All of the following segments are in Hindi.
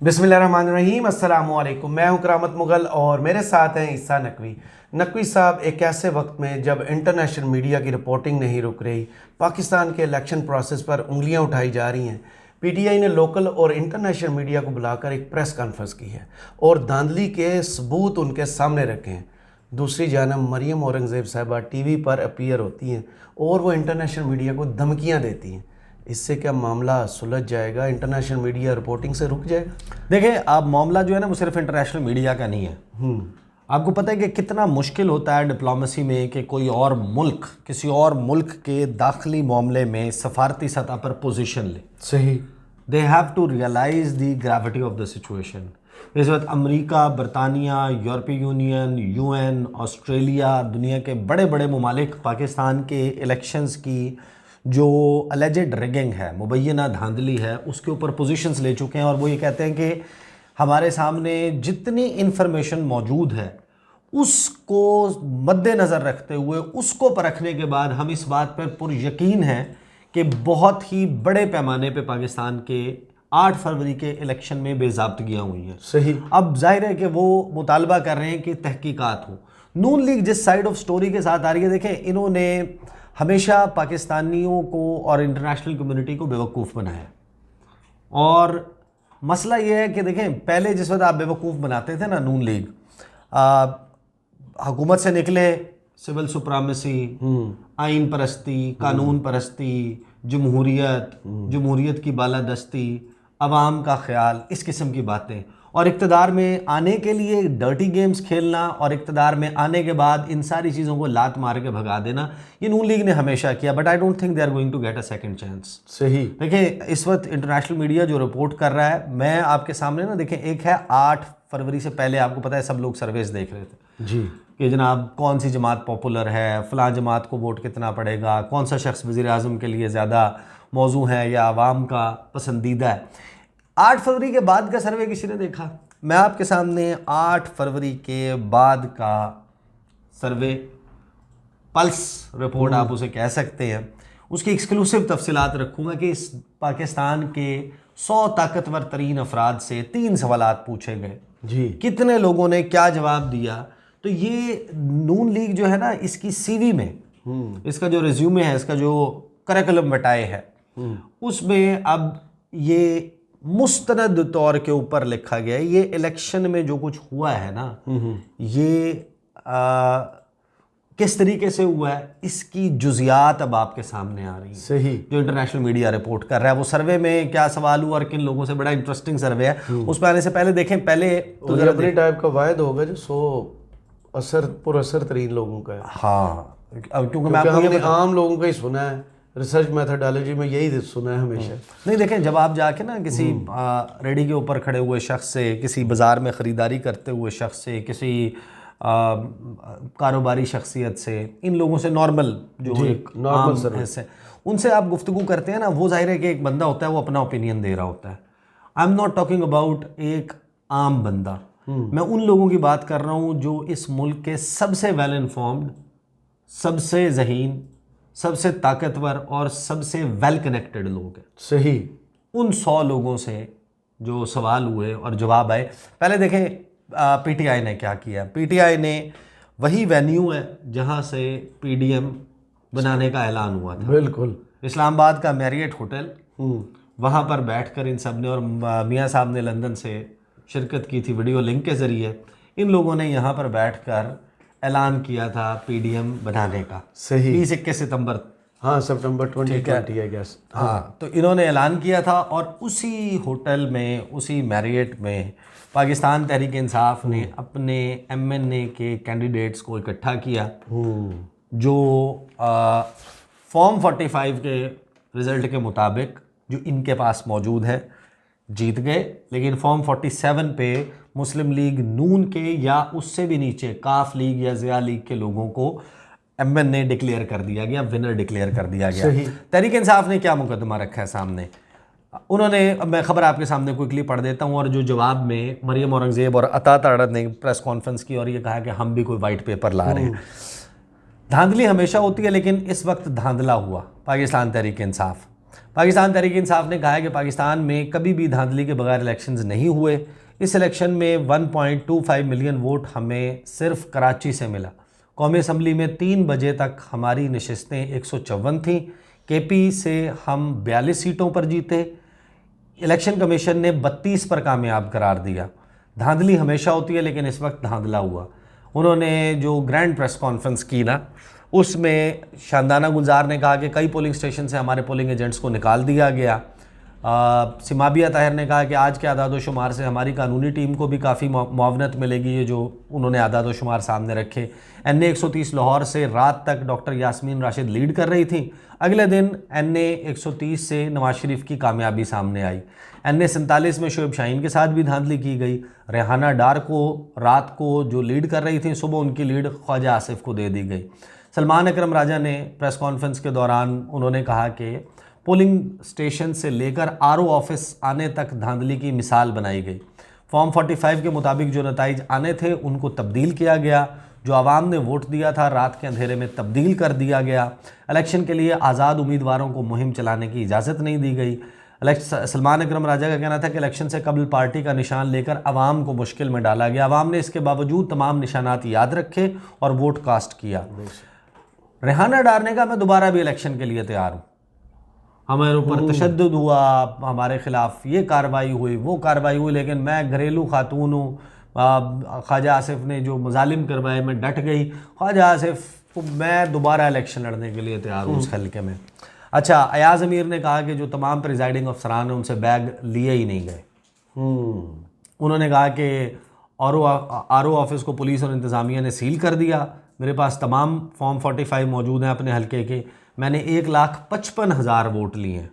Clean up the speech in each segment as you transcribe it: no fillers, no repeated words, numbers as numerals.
बिस्मिल्लाहिर्रहमानिर्रहीम, अस्सलामु अलैकुम। मैं हूं करामत मुगल और मेरे साथ हैं ईसा नकवी। नकवी साहब, एक ऐसे वक्त में जब इंटरनेशनल मीडिया की रिपोर्टिंग नहीं रुक रही, पाकिस्तान के इलेक्शन प्रोसेस पर उंगलियां उठाई जा रही हैं, पीटीआई ने लोकल और इंटरनेशनल मीडिया को बुलाकर एक प्रेस कॉन्फ्रेंस की है और धांधली के सबूत उनके सामने रखे हैं। दूसरी जानब मरियम औरंगज़ेब साहिबा टीवी पर अपीयर होती हैं और वो इंटरनेशनल मीडिया को धमकियां देती हैं। इससे क्या मामला सुलझ जाएगा? इंटरनेशनल मीडिया रिपोर्टिंग से रुक जाएगा? देखिए, आप मामला जो है ना वो सिर्फ इंटरनेशनल मीडिया का नहीं है। आपको पता है कि कितना मुश्किल होता है डिप्लोमेसी में कि कोई और मुल्क किसी और मुल्क के दाखिली मामले में सफारती सतह पर पोजीशन ले। सही। They have to realise the gravity of the situation. इस वक्त अमेरिका, बरतानिया, यूरोपीय यूनियन, यूएन, ऑस्ट्रेलिया, दुनिया के बड़े बड़े ममालिक पाकिस्तान के इलेक्शंस की जो अलेजेड रिगिंग है, मुबैना धांधली है, उसके ऊपर पोजीशंस ले चुके हैं और वो ये कहते हैं कि हमारे सामने जितनी इन्फॉर्मेशन मौजूद है उसको मद्देनज़र रखते हुए, उसको परखने के बाद हम इस बात पर पुरयकीन हैं कि बहुत ही बड़े पैमाने पे पाकिस्तान के 8 फरवरी के इलेक्शन में बेज़ाब्तगियाँ हुई हैं। सही। अब जाहिर है कि वो मुतालबा कर रहे हैं कि तहकीकात हो। नून लीग जिस साइड ऑफ स्टोरी के साथ आ रही है, देखें, इन्होंने हमेशा पाकिस्तानियों को और इंटरनेशनल कम्युनिटी को बेवकूफ़ बनाया और मसला ये है कि देखें, पहले जिस वक्त आप बेवकूफ़ बनाते थे ना, नून लीग हुकूमत से निकले, सिविल सुप्रामेसी, आइन परस्ती, कानून परस्ती, जमहूरियत की बालादस्ती, अवाम का ख्याल, इस किस्म की बातें, और इक़्तिदार में आने के लिए डर्टी गेम्स खेलना और इक़्तिदार में आने के बाद इन सारी चीज़ों को लात मार के भगा देना, ये नून लीग ने हमेशा किया। But I don't think they are going to get a second chance. सही। देखिए, इस वक्त इंटरनेशनल मीडिया जो रिपोर्ट कर रहा है, मैं आपके सामने ना, देखें, एक है 8 फरवरी से पहले आपको पता है सब लोग सर्वेस देख रहे थे जी कि जनाब कौन सी जमात पॉपुलर है, फ़लाँ जमात को वोट कितना पड़ेगा, कौन सा शख्स वज़ीर आज़म के लिए ज़्यादा मौजू है या आवाम का पसंदीदा है। 8 फरवरी के बाद का सर्वे किसी ने देखा? मैं आपके सामने 8 फरवरी के बाद का सर्वे, पल्स रिपोर्ट आप उसे कह सकते हैं, उसकी एक्सक्लूसिव तफसीलात रखूँगा कि इस पाकिस्तान के 100 ताकतवर तरीन अफराद से 3 सवालात पूछे गए जी। कितने लोगों ने क्या जवाब दिया। तो ये नून लीग जो है ना, इसकी सीवी में, इसका जो रिज्यूमे है, इसका जो करिकुलम वटाए है, उसमें अब ये मुस्तनद तौर के ऊपर लिखा गया है, ये इलेक्शन में जो कुछ हुआ है ना, ये किस तरीके से हुआ है, इसकी जुजियात अब आपके सामने आ रही है। सही। जो इंटरनेशनल मीडिया रिपोर्ट कर रहा है, वो सर्वे में क्या सवाल हुआ और किन लोगों से, बड़ा इंटरेस्टिंग सर्वे है। उस पर आने से पहले देखें, पहले तो ये अपनी टाइप का वायद होगा जो 100 पुरअसर तरीन लोगों का है। हाँ, क्योंकि मैं आपको आपको हमने आम लोगों का ही सुना है, रिसर्च मेथोडोलॉजी में यही सुना है हमेशा। नहीं, देखें, जब आप जाके ना किसी रेडी के ऊपर खड़े हुए शख्स से, किसी बाज़ार में ख़रीदारी करते हुए शख्स से, किसी कारोबारी शख्सियत से, इन लोगों से, नॉर्मल जो एक नॉर्मल आम है, उनसे आप गुफ्तगू करते हैं ना, वो जाहिर है कि एक बंदा होता है, वो अपना ओपिनियन दे रहा होता है। I am not talking about एक आम बंदा, मैं उन लोगों की बात कर रहा हूँ जो इस मुल्क के सबसे वेल इन्फॉर्म्ड, सबसे ज़हीन, सबसे ताकतवर और सबसे वेल कनेक्टेड लोग हैं। सही। उन 100 लोगों से जो सवाल हुए और जवाब आए, पहले देखें पीटीआई ने क्या किया। पीटीआई ने वही वेन्यू है जहां से पीडीएम बनाने का ऐलान हुआ था, बिल्कुल इस्लामाबाद का मैरियट होटल, वहां पर बैठकर इन सब ने, और मियाँ साहब ने लंदन से शिरकत की थी वीडियो लिंक के ज़रिए, इन लोगों ने यहाँ पर बैठकर ऐलान किया था पीडीएम बनाने का। सही। 20-21 सितंबर, हाँ, सितंबर 2020 आई गेस। हाँ, तो इन्होंने ऐलान किया था और उसी होटल में, उसी मैरियट में पाकिस्तान तहरीक इंसाफ ने अपने एमएनए के कैंडिडेट्स को इकट्ठा किया, जो फॉर्म 45 के रिज़ल्ट के मुताबिक जो इनके पास मौजूद है जीत गए, लेकिन फॉर्म 47 पे मुस्लिम लीग नून के या उससे भी नीचे काफ लीग या ज़िया लीग के लोगों को एमएनए डिक्लेयर कर दिया गया, विनर डिक्लेयर कर दिया गया। तहरीक इंसाफ ने क्या मुकदमा रखा है सामने, उन्होंने, मैं खबर आपके सामने क्विकली पढ़ देता हूँ, और जो जवाब में मरियम औरंगज़ेब और अता ताड़त ने प्रेस कॉन्फ्रेंस की और ये कहा कि हम भी कोई वाइट पेपर ला रहे हैं। धांधली हमेशा होती है, लेकिन इस वक्त धांधला हुआ पाकिस्तान तहरीक इंसाफ। पाकिस्तान तहरीक इंसाफ ने कहा है कि पाकिस्तान में कभी भी धांधली के बगैर इलेक्शंस नहीं हुए। इस इलेक्शन में 1.25 मिलियन वोट हमें सिर्फ कराची से मिला। कौमी असम्बली में 3 बजे तक हमारी नशस्तें 154 थीं। केपी से हम 42 सीटों पर जीते। इलेक्शन कमीशन ने 32 पर कामयाब करार दिया। धांधली हमेशा होती है, लेकिन इस वक्त धांधला हुआ। उन्होंने जो ग्रैंड प्रेस कॉन्फ्रेंस की ना, उसमें शानदाना गुलजार ने कहा कि कई पोलिंग स्टेशन से हमारे पोलिंग एजेंट्स को निकाल दिया गया। सिमाबिया ताहिर ने कहा कि आज के आदाद व शुमार से हमारी कानूनी टीम को भी काफ़ी मुआवनत मिलेगी, ये जो उन्होंने आदाद व शुमार सामने रखे। NA 130 लाहौर से रात तक डॉक्टर यास्मीन राशिद लीड कर रही थी। अगले दिन NA 130 से नवाज शरीफ की कामयाबी सामने आई। NA 47 में शोएब शाहीन के साथ भी धांधली की गई। रेहाना डार को रात को जो लीड कर रही थी, सुबह उनकी लीड ख्वाजा आसिफ को दे दी गई। सलमान अकरम राजा ने प्रेस कॉन्फ्रेंस के दौरान उन्होंने कहा कि पोलिंग स्टेशन से लेकर RO ऑफिस आने तक धांधली की मिसाल बनाई गई। फॉर्म 45 के मुताबिक जो नताइज आने थे उनको तब्दील किया गया। जो आवाम ने वोट दिया था रात के अंधेरे में तब्दील कर दिया गया। इलेक्शन के लिए आज़ाद उम्मीदवारों को मुहिम चलाने की इजाज़त नहीं दी गई। सलमान अकरम राजा का कहना था कि इलेक्शन से कबल पार्टी का निशान लेकर आवाम को मुश्किल में डाला गया। आवाम ने इसके बावजूद तमाम निशानात याद रखे और वोट कास्ट किया। रेहाना डार ने कहा मैं दोबारा भी इलेक्शन के लिए तैयार हूँ। हमारे ऊपर तशद्दुद हुआ, हमारे ख़िलाफ़ ये कार्रवाई हुई, वो कार्रवाई हुई, लेकिन मैं घरेलू खातून हूँ। ख्वाजा आसिफ ने जो मजालिम करवाए, मैं डट गई। ख्वाजा आसिफ को मैं दोबारा इलेक्शन लड़ने के लिए तैयार हूँ उस हल्के में। अच्छा, अयाज़ अमीर ने कहा कि जो तमाम प्रिजाइडिंग अफसरान हैं उनसे बैग लिए ही नहीं गए। उन्होंने कहा कि RO ऑफिस को पुलिस और इंतज़ामिया ने सील कर दिया। मेरे पास तमाम फॉर्म 45 मौजूद हैं अपने हल्के के। मैंने 1,55,000 वोट लिए हैं।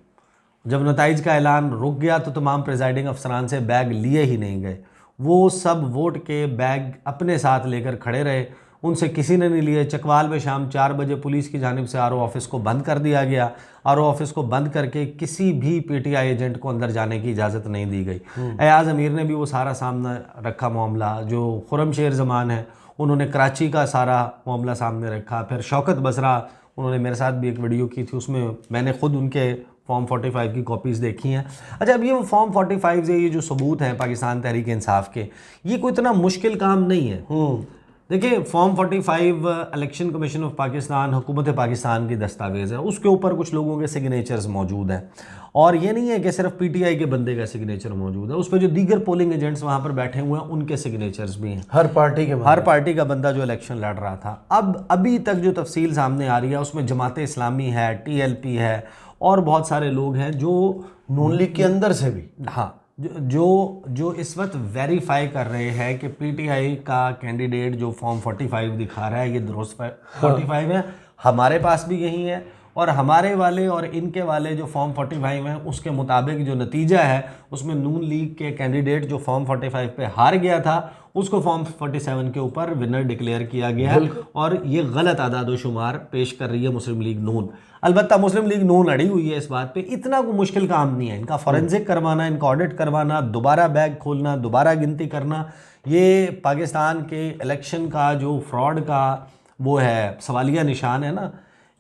जब नताइज का ऐलान रुक गया तो तमाम प्रिजाइडिंग अफसरान से बैग लिए ही नहीं गए। वो सब वोट के बैग अपने साथ लेकर खड़े रहे, उनसे किसी ने नहीं लिए। चकवाल में शाम 4 बजे पुलिस की जानिब से RO ऑफिस को बंद कर दिया गया। RO ऑफिस को बंद करके किसी भी PTI एजेंट को अंदर जाने की इजाज़त नहीं दी गई। अयाज़ अमीर ने भी वो सारा सामने रखा मामला। जो खुर्रमशेर ज़मान है उन्होंने कराची का सारा मामला सामने रखा। फिर शौकत बसरा, उन्होंने मेरे साथ भी एक वीडियो की थी, उसमें मैंने ख़ुद उनके फॉर्म 45 की कॉपीज़ देखी हैं। अच्छा, अब ये फॉर्म 45 से ये जो सबूत हैं पाकिस्तान तहरीक इंसाफ के, ये कोई इतना मुश्किल काम नहीं है। देखिए, form 45 election commission of Pakistan, हुकूमत पाकिस्तान की दस्तावेज़ है। उसके ऊपर कुछ लोगों के सिग्नेचर्स मौजूद हैं और ये नहीं है कि सिर्फ PTI के बंदे का सिग्नेचर मौजूद है। उस पर जो दीगर पोलिंग एजेंट्स वहाँ पर बैठे हुए हैं उनके सिग्नेचर्स भी हैं। हर पार्टी का बंदा जो इलेक्शन लड़ रहा था। अब अभी तक जो तफसील सामने आ रही है उसमें जमात इस्लामी है, TLP है और बहुत सारे लोग हैं जो नून लीग के अंदर से भी, हाँ, जो इस वक्त वेरीफाई कर रहे हैं कि PTI का कैंडिडेट जो फॉर्म 45 दिखा रहा है ये दुरुस्त 45 है। हमारे पास भी यही है और हमारे वाले और इनके वाले जो फॉर्म 45 हैं उसके मुताबिक जो नतीजा है उसमें नून लीग के कैंडिडेट जो फॉर्म 45 पे हार गया था उसको फॉर्म 47 के ऊपर विनर डिक्लेयर किया गया है और ये गलत आदाद व शुमार पेश कर रही है मुस्लिम लीग नून। अलबत्ता मुस्लिम लीग नून अड़ी हुई है इस बात पे। इतना कोई मुश्किल काम नहीं है इनका फॉरेंसिक करवाना, इनका ऑडिट करवाना, दोबारा बैग खोलना, दोबारा गिनती करना। ये पाकिस्तान के इलेक्शन का जो फ्रॉड का वो है सवालिया निशान है ना,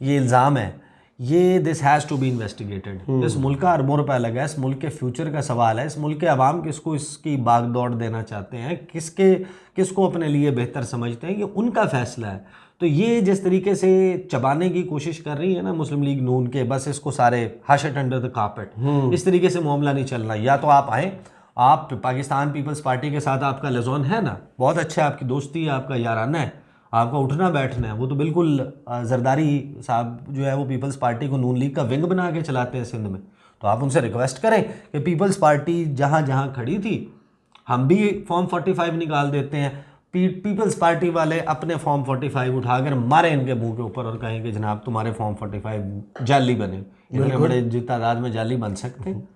ये इल्ज़ाम है, ये this has to be investigated. इस मुल्क का अरबों रुपये लगा है, इस मुल्क के फ्यूचर का सवाल है। इस मुल्क के अवाम किसको इसकी भाग दौड़ देना चाहते हैं, किसको अपने लिए बेहतर समझते हैं, ये उनका फैसला है। तो ये जिस तरीके से चबाने की कोशिश कर रही है ना मुस्लिम लीग नून के, बस इसको सारे hush it under the carpet, इस तरीके से मामला नहीं चलना। या तो आप आएँ, आप पाकिस्तान पीपल्स पार्टी के साथ आपका लजोन है ना, बहुत अच्छा है, आपकी दोस्ती है, आपका याराना है, आपका उठना बैठना है, वो तो बिल्कुल जरदारी साहब जो है वो पीपल्स पार्टी को नून लीग का विंग बना के चलाते हैं सिंध में। तो आप उनसे रिक्वेस्ट करें कि पीपल्स पार्टी जहाँ जहाँ खड़ी थी हम भी फॉर्म 45 निकाल देते हैं। पीपल्स पार्टी वाले अपने फॉर्म 45 उठाकर मारे इनके मुंह के ऊपर और कहें कि जनाब तुम्हारे फॉर्म 45 जाली बने। इतने बड़े तादाद में जाली बन सकते हैं।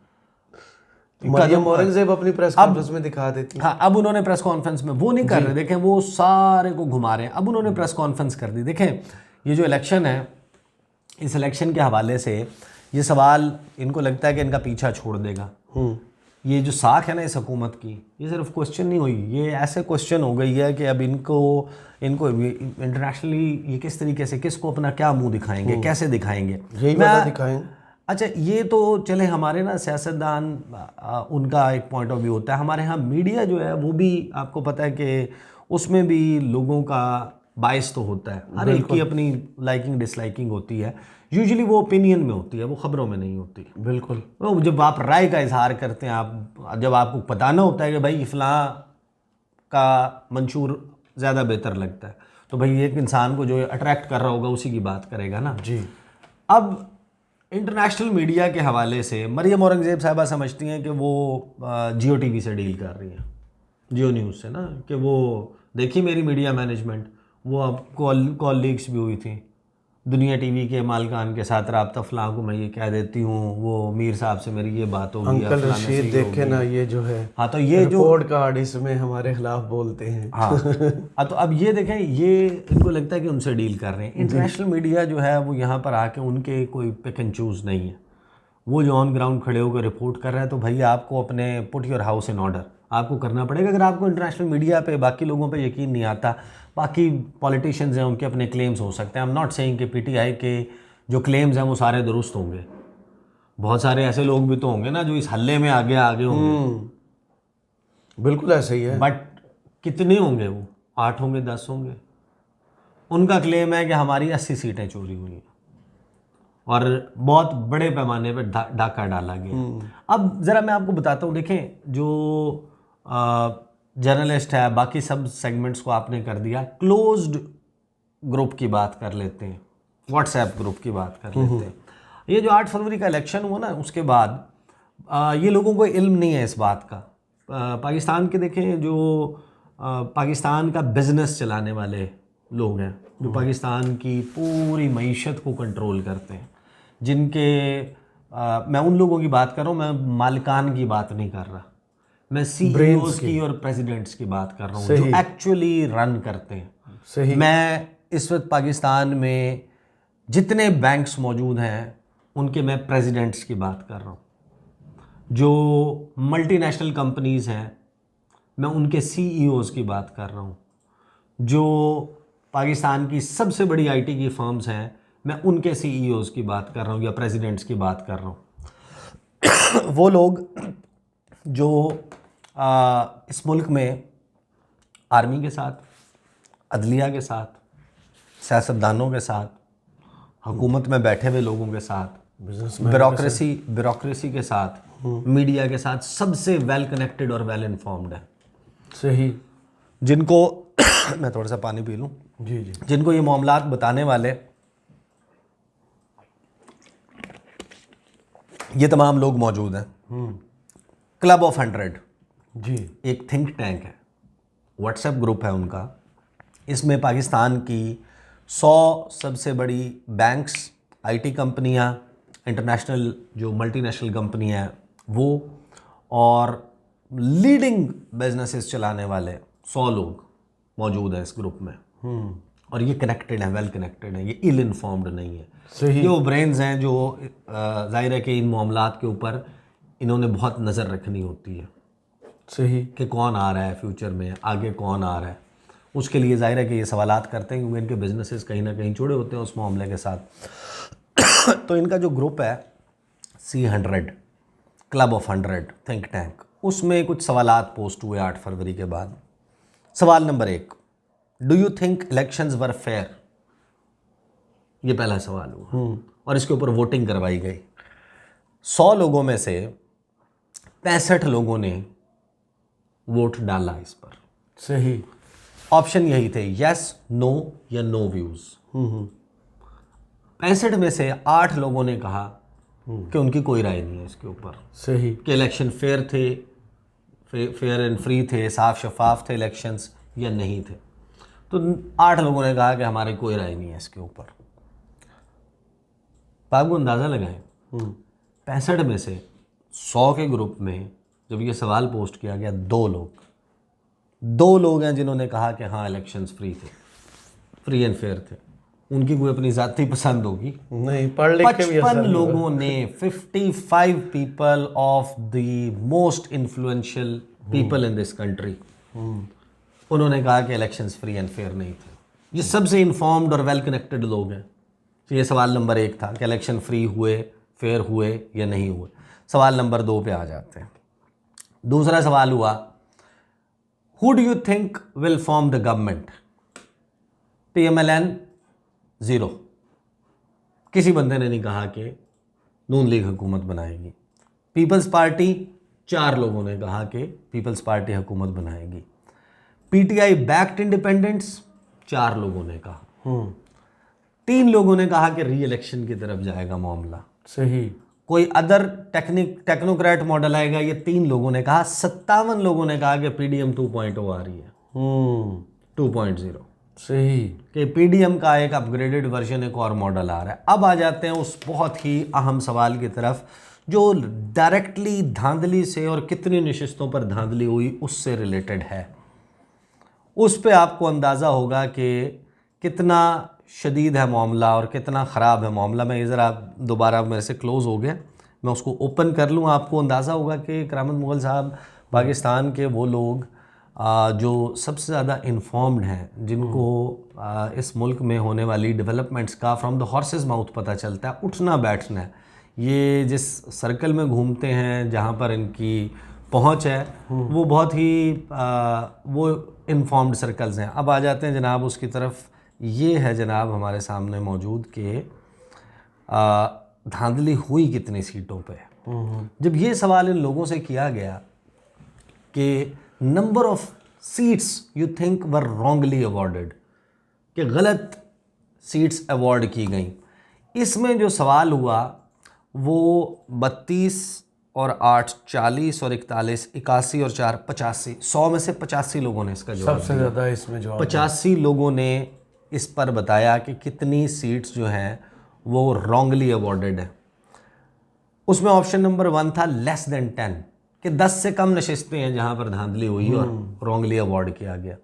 मरियम औरंगजेब अपनी प्रेस कॉन्फ्रेंस में दिखा देती है। हाँ, अब उन्होंने प्रेस कॉन्फ्रेंस में वो नहीं कर रहे, देखें वो सारे को घुमा रहे हैं। अब उन्होंने प्रेस कॉन्फ्रेंस कर दी। देखें ये जो इलेक्शन है, इस इलेक्शन के हवाले से ये सवाल इनको लगता है कि इनका पीछा छोड़ देगा। ये जो साख है ना इस हुकूमत की, ये सिर्फ क्वेश्चन नहीं हुई, ये ऐसे क्वेश्चन हो गई है कि अब इनको इंटरनेशनली ये किस तरीके से किसको अपना क्या मुंह दिखाएंगे, कैसे दिखाएंगे, दिखाएंगे। अच्छा, ये तो चले हमारे ना सियासतदान, उनका एक पॉइंट ऑफ व्यू होता है। हमारे यहाँ मीडिया जो है वो भी आपको पता है कि उसमें भी लोगों का बायस तो होता है, हर एक की अपनी लाइकिंग डिसलाइकिंग होती है। यूजुअली वो ओपिनियन में होती है, वो खबरों में नहीं होती। बिल्कुल। तो जब आप राय का इजहार करते हैं, आप जब आपको बताना होता है कि भाई फलां का मंशूर ज़्यादा बेहतर लगता है, तो भाई एक इंसान को जो अट्रैक्ट कर रहा होगा उसी की बात करेगा ना जी। अब इंटरनेशनल मीडिया के हवाले से मरियम औरंगज़ेब साहबा समझती हैं कि वो जियो टीवी से डील कर रही हैं, जियो न्यूज़ से ना, कि वो देखी मेरी मीडिया मैनेजमेंट, वो अब कॉलीग्स भी हुई थी, दुनिया टीवी के मालकान के साथ रब्ता फलां को मैं ये कह देती हूँ, वो मीर साहब से मेरी ये बात होगी, अंकल रशीद देखे ना ये जो है, हाँ तो ये जो रिपोर्ट कार्ड इसमें हमारे खिलाफ बोलते हैं। हाँ तो अब ये देखें, ये इनको लगता है कि उनसे डील कर रहे हैं। इंटरनेशनल मीडिया जो है वो यहाँ पर आके उनके कोई पिक एंड चूज़ नहीं है, वो जो ऑन ग्राउंड खड़े होकर रिपोर्ट कर रहा है, तो भाई आपको अपने put your house in order आपको करना पड़ेगा। अगर आपको इंटरनेशनल मीडिया पे बाकी लोगों पे यकीन नहीं आता, बाकी पॉलिटिशियंस हैं उनके अपने क्लेम्स हो सकते हैं, आई एम नॉट सेइंग कि पीटीआई के जो क्लेम्स हैं वो सारे दुरुस्त होंगे, बहुत सारे ऐसे लोग भी तो होंगे ना जो इस हल्ले में आगे होंगे, बिल्कुल ऐसा ही है। बट कितने होंगे वो, 8 होंगे, 10 होंगे। उनका क्लेम है कि हमारी 80 सीटें चोरी हुई हैं और बहुत बड़े पैमाने पर डाका डाला गया। अब ज़रा मैं आपको बताता हूँ, देखें जो जर्नलिस्ट है, बाकी सब सेगमेंट्स को आपने कर दिया, क्लोज्ड ग्रुप की बात कर लेते हैं, व्हाट्सएप ग्रुप की बात कर लेते हैं। ये जो 8 फरवरी का इलेक्शन हुआ ना, उसके बाद ये लोगों को इल्म नहीं है इस बात का। पाकिस्तान के देखें जो पाकिस्तान का बिजनेस चलाने वाले लोग हैं, जो पाकिस्तान की पूरी मईशत को कंट्रोल करते हैं, जिनके मैं उन लोगों की बात कर रहा हूँ, मैं मालिकान की बात नहीं कर रहा, मैं सीईओज की और प्रेसिडेंट्स की बात कर रहा हूँ जो एक्चुअली रन करते हैं। सही। मैं इस वक्त पाकिस्तान में जितने बैंक्स मौजूद हैं उनके मैं प्रेसिडेंट्स की बात कर रहा हूँ, जो मल्टीनेशनल कंपनीज़ हैं मैं उनके सीईओज़ की बात कर रहा हूँ, जो पाकिस्तान की सबसे बड़ी आईटी की फर्म्स हैं मैं उनके सीईओज़ की बात कर रहा हूँ या प्रेसिडेंट्स की बात कर रहा हूँ। वो लोग जो इस मुल्क में आर्मी के साथ, अदलिया के साथ, सियासतदानों के साथ, हुकूमत में बैठे हुए लोगों के साथ, ब्यूरोक्रेसी के साथ, मीडिया के साथ सबसे वेल कनेक्टेड और वेल इन्फॉर्म्ड है। सही। जिनको मैं थोड़ा सा पानी पी लूँ। जी जी। जिनको ये मामलात बताने वाले ये तमाम लोग मौजूद हैं। क्लब ऑफ 100 जी एक थिंक टैंक है, व्हाट्सएप ग्रुप है उनका। इसमें पाकिस्तान की 100 सबसे बड़ी बैंक्स, आईटी कंपनियां, इंटरनेशनल जो मल्टीनेशनल कंपनियां हैं वो, और लीडिंग बिजनेसेस चलाने वाले 100 लोग मौजूद हैं इस ग्रुप में। और ये कनेक्टेड है, वेल कनेक्टेड है, ये इल इन्फॉर्म्ड नहीं है। सही। ये वो ब्रेन्स हैं जो जाहिर है कि इन मामलात के ऊपर इन्होंने बहुत नज़र रखनी होती है। सही। कि कौन आ रहा है फ्यूचर में, आगे कौन आ रहा है, उसके लिए जाहिर है कि ये सवालात करते हैं क्योंकि इनके बिजनेसेस कहीं ना कहीं जुड़े होते हैं उस मामले के साथ। तो इनका जो ग्रुप है C100 club of 100 think tank, उसमें कुछ सवालात पोस्ट हुए 8 फरवरी के बाद। सवाल number 1, do you think elections were fair? ये पहला सवाल हुआ और इसके ऊपर वोटिंग करवाई गई। 100 लोगों में से 65 लोगों ने वोट डाला इस पर। सही। ऑप्शन यही थे, यस, नो या नो व्यूज। 65 में से 8 लोगों ने कहा कि उनकी कोई राय नहीं है इसके ऊपर, सही। कि इलेक्शन फेयर थे, फेयर एंड फ्री थे, साफ शफाफ थे इलेक्शंस या नहीं थे। तो 8 लोगों ने कहा कि हमारी कोई राय नहीं है इसके ऊपर। आपको अंदाज़ा लगाएं, 65 में से 100 के ग्रुप में जब ये सवाल पोस्ट किया गया, 2 लोग हैं जिन्होंने कहा कि हाँ इलेक्शंस फ्री थे, फ्री एंड फेयर थे। उनकी कोई अपनी ज़ाती पसंद होगी, नहीं पढ़ लिख के भी 55 लोगों ने, 55 people of the most influential people in this country, उन्होंने कहा कि इलेक्शंस फ्री एंड फेयर नहीं थे। ये सबसे इन्फॉर्म्ड और वेल कनेक्टेड लोग हैं। तो ये सवाल नंबर 1 था कि इलेक्शन फ्री हुए, फेयर हुए या नहीं हुए। सवाल नंबर 2 पे आ जाते हैं। दूसरा सवाल हुआ, who do you think will form the government? PMLN 0, किसी बंदे ने नहीं कहा कि नून लीग हुकूमत बनाएगी। पीपल्स पार्टी 4 लोगों ने कहा कि पीपल्स पार्टी हुकूमत बनाएगी। PTI बैक्ड इंडिपेंडेंट्स 4 लोगों ने कहा। 3 लोगों ने कहा कि री इलेक्शन की तरफ जाएगा मामला। सही। कोई अदर टेक्नोक्रेट मॉडल आएगा, ये 3 लोगों ने कहा। 57 लोगों ने कहा कि PDM 2.0 आ रही है, 2.0। सही। कि PDM का एक अपग्रेडेड वर्जन, एक और मॉडल आ रहा है। अब आ जाते हैं उस बहुत ही अहम सवाल की तरफ जो डायरेक्टली धांधली से और कितनी नशिस्तों पर धांधली हुई उससे रिलेटेड है। उस पे आपको अंदाज़ा होगा कि कितना शदीद है मामला और कितना ख़राब है मामला। मैं ज़रा दोबारा मेरे से क्लोज़ हो गया, मैं उसको ओपन कर लूँ। आपको अंदाज़ा होगा कि करामत मुग़ल साहब पाकिस्तान के वो लोग जो सबसे ज़्यादा इन्फॉर्म्ड हैं, जिनको इस मुल्क में होने वाली डेवलपमेंट्स का फ्रॉम द हॉर्सेस माउथ पता चलता है, उठना बैठना है। ये जिस सर्कल में घूमते हैं, जहाँ पर इनकी पहुँच है, वो बहुत ही वो इन्फॉर्म्ड सर्कल्स हैं। अब आ जाते हैं जनाब उसकी तरफ। ये है जनाब हमारे सामने मौजूद कि धांधली हुई कितनी सीटों पे। जब ये सवाल इन लोगों से किया गया कि number of seats you think were wrongly awarded, कि गलत सीट्स अवॉर्ड की गई, इसमें जो सवाल हुआ वो 32 और 8 40 और 41 81 और 4 85, 100 में से 85 लोगों ने इसका जवाब सबसे ज़्यादा इसमें जवाब 85 लोगों ने इस पर बताया कि कितनी सीट्स जो हैं वो रॉन्गली अवॉर्डेड है। उसमें ऑप्शन नंबर 1 था लेस देन 10, कि 10 से कम नशिस्तें हैं जहां पर धांधली हुई और रॉन्गली अवॉर्ड किया गया।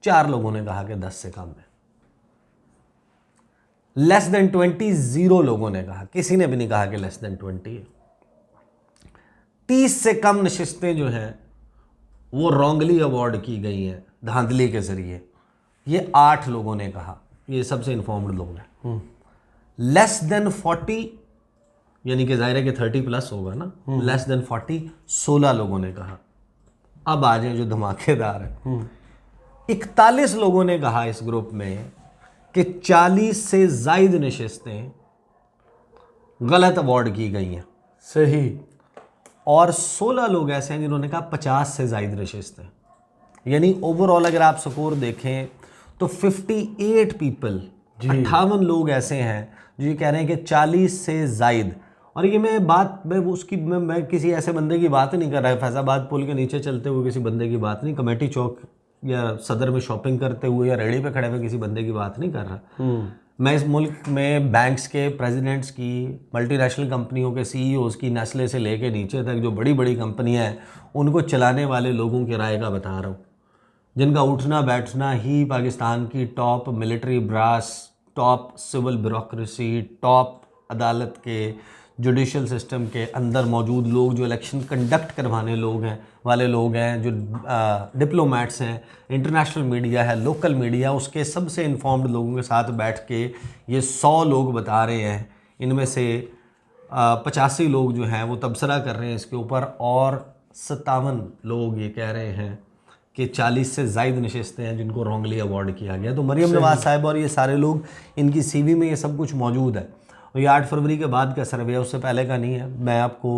4 लोगों ने कहा कि 10 से कम है। लेस देन 20 0 लोगों ने कहा, किसी ने भी नहीं कहा कि लेस देन 20 है। 30 से कम नशिस्तें जो हैं वो रॉन्गली अवॉर्ड की गई हैं धांधली के ज़रिए, ये 8 लोगों ने कहा। ये सबसे इन्फॉर्म्ड लोग हैं। लेस देन 40, यानी कि ज़ाहिर है कि 30 प्लस होगा ना, लेस देन 40 16 लोगों ने कहा। अब आ जाए जो धमाकेदार है, 41 लोगों ने कहा इस ग्रुप में कि 40 से ज़ायद नशिस्तें गलत अवॉर्ड की गई हैं। सही। और 16 लोग ऐसे हैं जिन्होंने कहा 50 से ज़ायद नशिस्तें। यानी ओवरऑल अगर आप स्कोर देखें तो 58 पीपल, 58 लोग ऐसे हैं जो ये कह रहे हैं कि 40 से ज़ायद। और ये मैं किसी ऐसे बंदे की बात नहीं कर रहा है, फैज़ाबाद पुल के नीचे चलते हुए किसी बंदे की बात नहीं, कमेटी चौक या सदर में शॉपिंग करते हुए या रेडी पे खड़े हुए किसी बंदे की बात नहीं कर रहा। मैं इस मुल्क में बैंक्स के प्रेसिडेंट्स की, मल्टीनेशनल कंपनियों के CEOs की, नेस्ले से लेके नीचे तक जो बड़ी बड़ी कंपनियां हैं, उनको चलाने वाले लोगों की राय का बता रहा हूँ, जिनका उठना बैठना ही पाकिस्तान की top military brass, top civil bureaucracy, top अदालत के, जुडिशल सिस्टम के अंदर मौजूद लोग, जो इलेक्शन कंडक्ट करवाने वाले लोग हैं, जो डिप्लोमेट्स हैं, इंटरनेशनल मीडिया है, लोकल मीडिया, उसके सबसे इन्फॉर्म्ड लोगों के साथ बैठ के ये 100 लोग बता रहे हैं। इनमें से 85 लोग जो हैं वो तबसरा कर रहे हैं इसके ऊपर, और 57 लोग ये कह रहे हैं कि 40 से ज़ायद नशिस्तें हैं जिनको रॉन्गली अवॉर्ड किया गया। तो मरियम नवाज़ साहब और ये सारे लोग, इनकी CV में ये सब कुछ मौजूद है। और ये 8 फरवरी के बाद का सर्वे है, उससे पहले का नहीं है। मैं आपको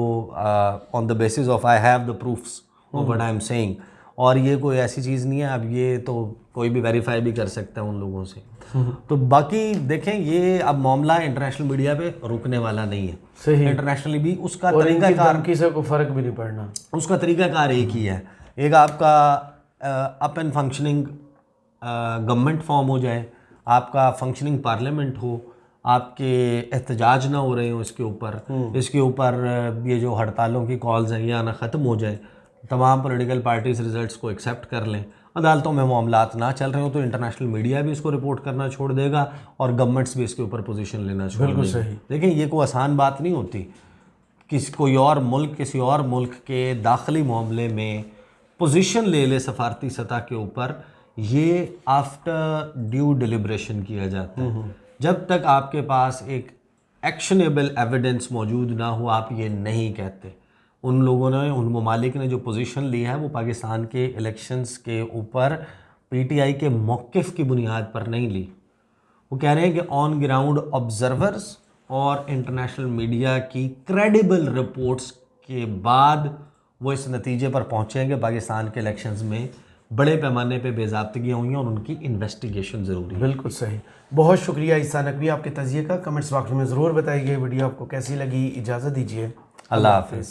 on the basis of I have the proofs of what I am saying, और ये कोई ऐसी चीज़ नहीं है, अब ये तो कोई भी वेरीफाई भी कर सकता है उन लोगों से। तो बाकी देखें, ये अब मामला इंटरनेशनल मीडिया पे रुकने वाला नहीं है। सही। इंटरनेशनली भी उसका और तरीका धमकी से कोई फ़र्क भी नहीं पड़ना। उसका तरीकाकार एक ही है। एक आपका up and functioning government form हो जाए, आपका फंक्शनिंग पार्लियामेंट हो, आपके एहतजाज ना हो रहे हो इसके ऊपर ये जो हड़तालों की कॉल्स हैं ये आना ख़त्म हो जाए, तमाम पॉलिटिकल पार्टीज रिजल्ट्स को एक्सेप्ट कर लें, अदालतों में मामलात ना चल रहे हो तो इंटरनेशनल मीडिया भी इसको रिपोर्ट करना छोड़ देगा और गवर्नमेंट्स भी इसके ऊपर पोजीशन लेना छोड़ देगा। बिल्कुल सही। देखें, ये कोई आसान बात नहीं होती। किसी और मुल्क के दाखिली मामले में पोजीशन ले सफारती सतह के ऊपर, ये आफ्टर ड्यू डिलिब्रेशन किया जाता है। जब तक आपके पास एक एक्शनेबल एविडेंस मौजूद ना हो आप ये नहीं कहते। उन लोगों ने, उन ममालिक ने जो पोजीशन ली है वो पाकिस्तान के इलेक्शंस के ऊपर पीटीआई के मौक़िफ़ की बुनियाद पर नहीं ली। वो कह रहे हैं कि ऑन ग्राउंड ऑब्जर्वर्स और इंटरनेशनल मीडिया की क्रेडिबल रिपोर्ट्स के बाद वो इस नतीजे पर पहुँचे हैं कि पाकिस्तान के इलेक्शंस में बड़े पैमाने पे बेज़ाब्तगियाँ हुई हैं और उनकी इन्वेस्टिगेशन ज़रूरी है। बिल्कुल सही। बहुत शुक्रिया ईसा नकवी आपके तजिए का। कमेंट्स बॉक्स में ज़रूर बताइए वीडियो आपको कैसी लगी। इजाज़त दीजिए। अल्लाह हाफ़िज़।